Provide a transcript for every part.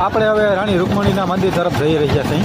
આપણે હવે રાણી રૂકમણીના મંદિર તરફ જઈ રહ્યા છીએ।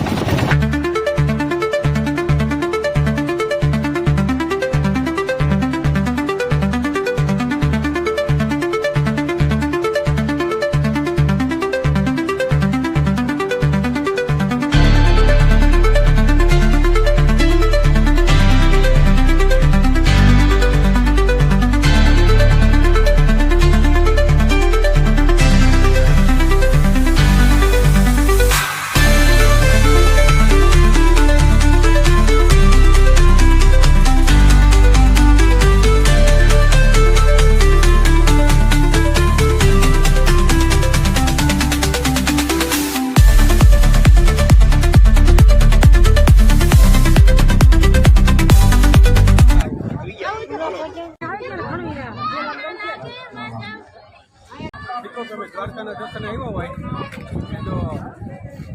દ્વારકાના દર્શન આવ્યો હોય તો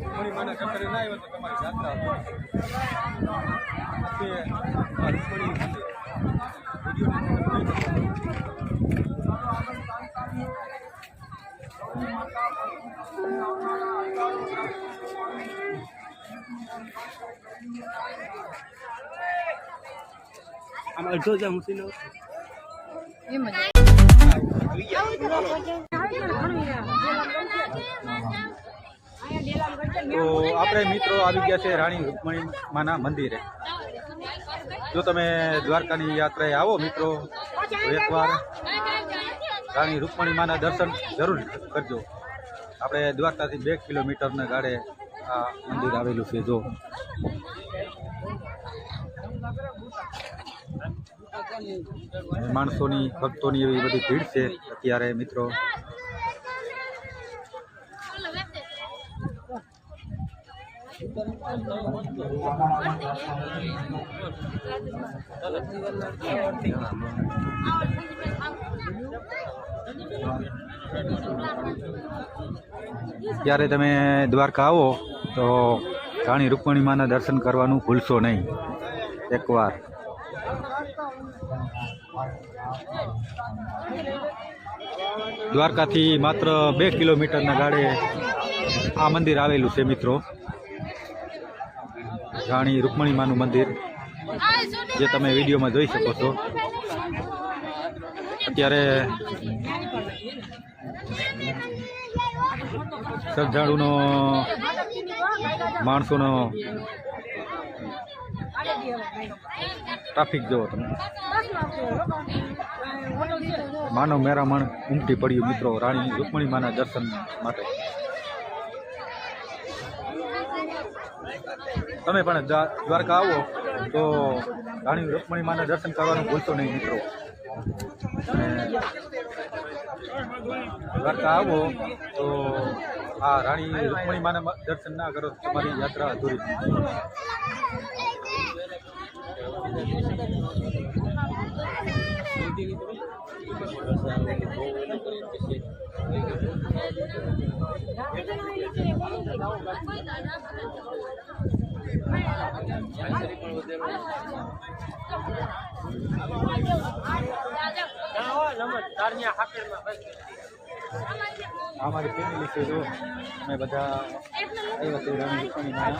રૂકમણીમાના દર્શન ના આવ્યો તો તમારી યાત્રા આમ અડધો જ હું સીનો એમ જ તો આપણે મિત્રો આવી ગયા છે રાણી રૂકમણીમાના મંદિરે। જો તમે દ્વારકાની યાત્રાએ આવો મિત્રો તો એકવાર રાણી રૂકમણીમાના દર્શન જરૂર કરજો। આપણે દ્વારકાથી 2 કિલોમીટરના ગાડે આ મંદિર આવેલું છે। જો માણસોની ભક્તોની એવી બધી ભીડ છે અત્યારે મિત્રો। જ્યારે તમે દ્વારકા આવો તો રાણી રૂકમણીમાના દર્શન કરવાનું ભૂલશો નહીં એકવાર। દ્વારકાથી માત્ર 2 કિલોમીટરના ગાડે આ મંદિર આવેલું છે મિત્રો। રાણી રૂકમણીમાનું મંદિર જે તમે વિડીયોમાં જોઈ શકો છો। અત્યારે શ્રદ્ધાળુનો માણસોનો ટ્રાફિક જોવો તમે। માનવ મેરામણ ઉમટી પડ્યું મિત્રો રાણી રૂકમણીમાના દર્શન માટે। તમે પણ દ્વારકા આવો તો રાણી રૂકમણીમાના દર્શન કરવાનું ભૂલશો નહીં મિત્રો। દ્વારકા આવો તો આ રાણી રૂકમણીમાના દર્શન ના કરો તમારી યાત્રા અધૂરી છે। हमारी फैमिली से जो मैं बता रानी रूकमणीमाना